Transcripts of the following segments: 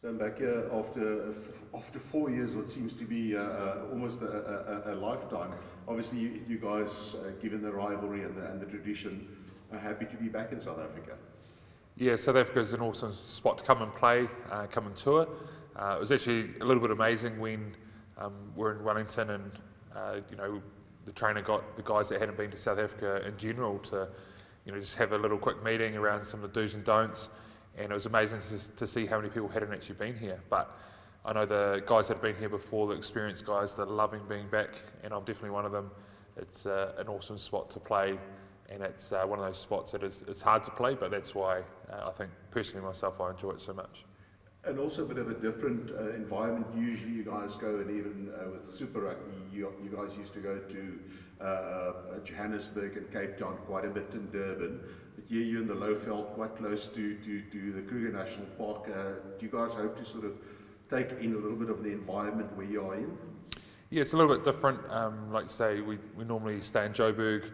So I'm back here after 4 years, what seems to be almost a lifetime. Obviously, you guys, given the rivalry and the tradition, are happy to be back in South Africa. Yeah, South Africa is an awesome spot to come and play, come and tour. It was actually a little bit amazing when we're in Wellington and the trainer got the guys that hadn't been to South Africa in general to just have a little quick meeting around some of the do's and don'ts. And it was amazing to see how many people hadn't actually been here. But I know the guys that have been here before, the experienced guys, that are loving being back, and I'm definitely one of them. It's an awesome spot to play, and it's one of those spots that it's hard to play, but that's why I think personally myself I enjoy it so much. And also a bit of a different environment. Usually you guys go, and even with Super Rugby, you guys used to go to Johannesburg and Cape Town, quite a bit in Durban. But here you're in the Lowveld, quite close to the Kruger National Park. Do you guys hope to sort of take in a little bit of the environment where you are in? Yeah, it's a little bit different. Like you say, we normally stay in Joburg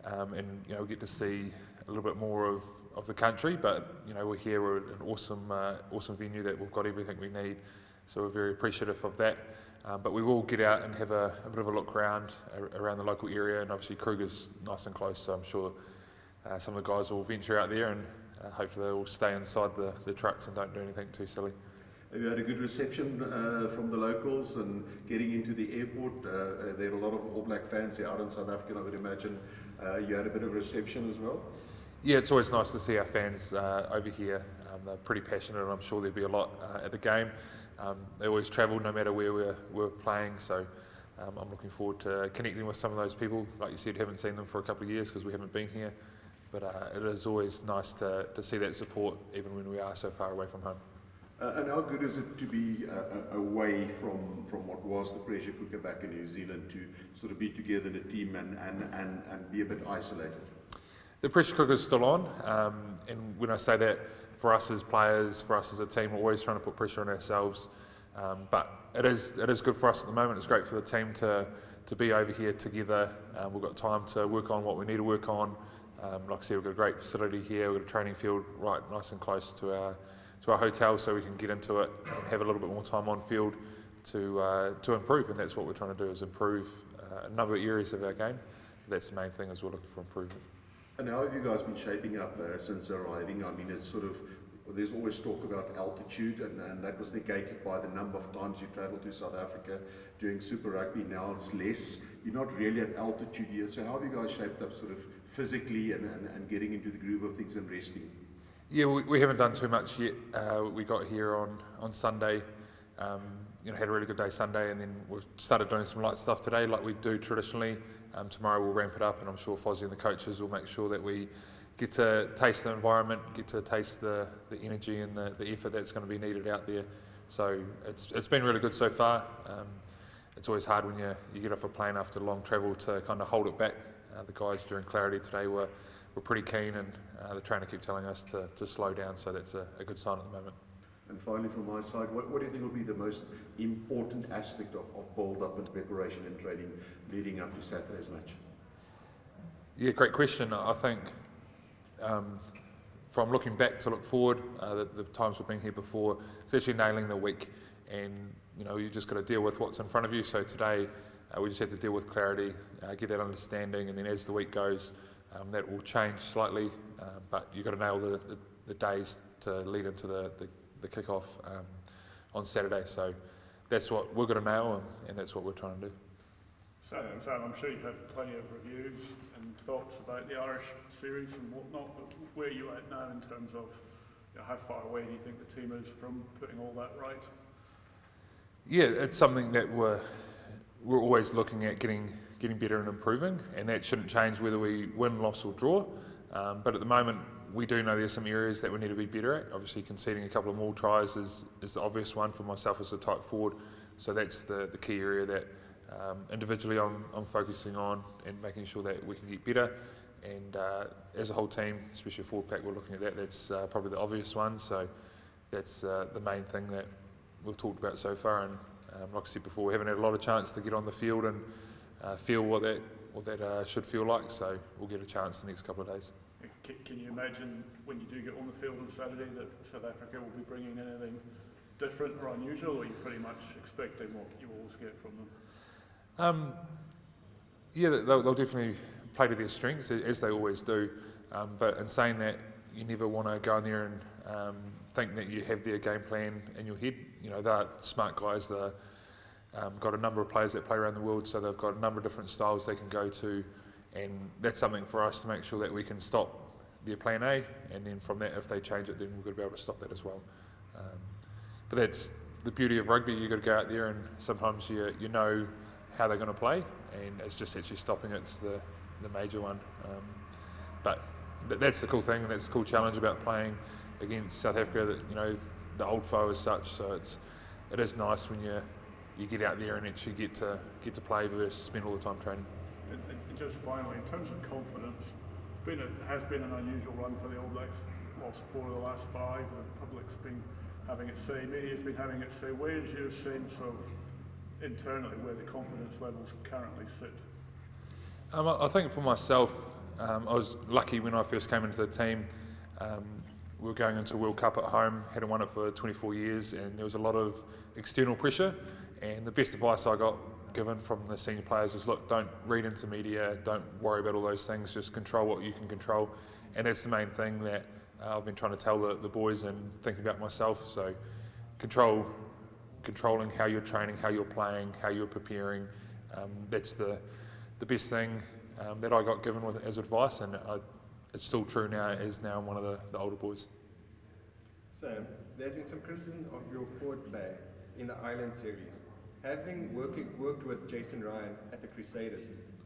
and we get to see a little bit more of the country, but we're here, we're an awesome venue that we've got everything we need, so we're very appreciative of that. But we will get out and have a bit of a look around the local area, and obviously Kruger's nice and close, so I'm sure some of the guys will venture out there, and hopefully they'll stay inside the trucks and don't do anything too silly. Have you had a good reception from the locals and getting into the airport? There are a lot of All Black fans here out in South Africa, I would imagine. You had a bit of reception as well? Yeah, it's always nice to see our fans over here. They're pretty passionate, and I'm sure there'll be a lot at the game. They always travel no matter where we're playing, so I'm looking forward to connecting with some of those people. Like you said, haven't seen them for a couple of years because we haven't been here, but it is always nice to see that support even when we are so far away from home. And how good is it to be away from what was the pressure cooker back in New Zealand, to sort of be together in a team and be a bit isolated? The pressure cooker is still on, and when I say that, for us as players, for us as a team, we're always trying to put pressure on ourselves. But it is good for us at the moment. It's great for the team to be over here together. We've got time to work on what we need to work on. Like I said, we've got a great facility here. We've got a training field right nice and close to our hotel, so we can get into it and have a little bit more time on field to improve. And that's what we're trying to do, is improve a number of areas of our game. That's the main thing, is we're looking for improvement. And how have you guys been shaping up since arriving? I mean, it's sort of, there's always talk about altitude, and that was negated by the number of times you travelled to South Africa doing Super Rugby. Now it's less. You're not really at altitude here. So how have you guys shaped up sort of physically and getting into the groove of things and resting? Yeah, we haven't done too much yet. We got here on Sunday, had a really good day Sunday, and then we've started doing some light stuff today like we do traditionally. Tomorrow we'll ramp it up, and I'm sure Fozzie and the coaches will make sure that we get to taste the environment, get to taste the energy and the effort that's going to be needed out there. So it's been really good so far. It's always hard when you get off a plane after long travel to kind of hold it back. The guys during Clarity today were pretty keen, and the trainer kept telling us to slow down, so that's a good sign at the moment. And finally, from my side, what do you think will be the most important aspect of build-up and preparation and training leading up to Saturday's match? Yeah, great question. I think from looking back to look forward, the times we've been here before, it's actually nailing the week, and you've just got to deal with what's in front of you. So today we just had to deal with clarity, get that understanding, and then as the week goes, that will change slightly, but you've got to nail the days to lead into the kick-off on Saturday. So that's what we're going to nail, and that's what we're trying to do. So I'm sure you've had plenty of reviews and thoughts about the Irish series and whatnot, but where are you at now in terms of how far away do you think the team is from putting all that right? Yeah, it's something that we're always looking at getting better and improving, and that shouldn't change whether we win, loss or draw. But at the moment, we do know there's some areas that we need to be better at. Obviously, conceding a couple of more tries is the obvious one for myself as a tight forward. So that's the key area that individually I'm focusing on, and making sure that we can get better. And as a whole team, especially forward pack, we're looking at that. That's probably the obvious one. So that's the main thing that we've talked about so far. And like I said before, we haven't had a lot of chance to get on the field and feel what that should feel like. So we'll get a chance the next couple of days. Can you imagine when you do get on the field on Saturday that South Africa will be bringing anything different or unusual, or are you pretty much expecting what you always get from them? Yeah, they'll definitely play to their strengths, as they always do. But in saying that, you never want to go in there and think that you have their game plan in your head. You know, they're smart guys. They've got a number of players that play around the world, so they've got a number of different styles they can go to, and that's something for us to make sure that we can stop their plan A, and then from that, if they change it, then we've got to be able to stop that as well. But that's the beauty of rugby. You've got to go out there, and sometimes you know how they're going to play, and it's just actually stopping it's the major one. But that's the cool thing, and that's the cool challenge about playing against South Africa, that, you know, the old foe as such. So it is nice when you get out there and actually get to play versus spend all the time training. And just finally, in terms of confidence, it has been an unusual run for the All Blacks. Lost 4 of the last 5. The public's been having it say, media's been having it say. Where's your sense of internally where the confidence levels currently sit? I think for myself, I was lucky when I first came into the team. We were going into a World Cup at home, hadn't won it for 24 years, and there was a lot of external pressure. And the best advice I got given from the senior players was, look, don't read into media, don't worry about all those things, just control what you can control. And that's the main thing that I've been trying to tell the boys and thinking about myself. So controlling how you're training, how you're playing, how you're preparing, that's the best thing that I got given as advice, and it's still true now as now I'm one of the older boys. So, there's been some criticism of your forward play in the Island series. Having worked with Jason Ryan at the Crusaders,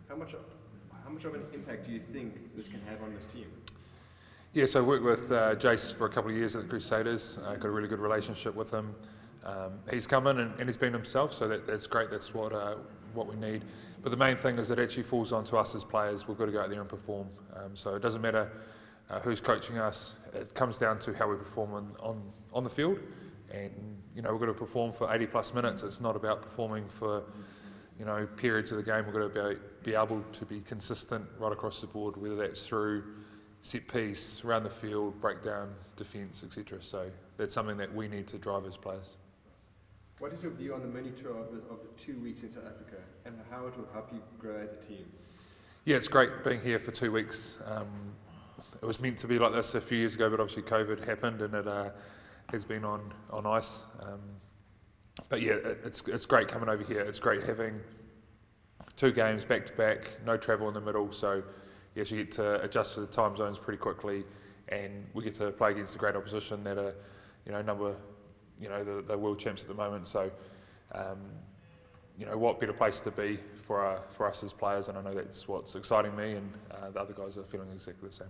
how much of an impact do you think this can have on this team? Yeah, so I worked with Jace for a couple of years at the Crusaders. Got a really good relationship with him. He's come in and he's been himself, so that's great. That's what we need. But the main thing is it actually falls onto us as players. We've got to go out there and perform. So it doesn't matter who's coaching us. It comes down to how we perform on the field. And, you know, we've got to perform for 80 plus minutes. It's not about performing for, you know, periods of the game. We've got to be able to be consistent right across the board, whether that's through set piece, around the field, breakdown, defence, etc. So that's something that we need to drive as players. What is your view on the mini tour of the 2 weeks in South Africa, and how it will help you grow as a team? Yeah, it's great being here for 2 weeks. It was meant to be like this a few years ago, but obviously COVID happened, and it has been on ice. But yeah, it's great coming over here. It's great having 2 games back to back, no travel in the middle, so you actually get to adjust to the time zones pretty quickly, and we get to play against a great opposition that are, you know, the world champs at the moment. So, you know, what better place to be for us as players, and I know that's what's exciting me, and the other guys are feeling exactly the same.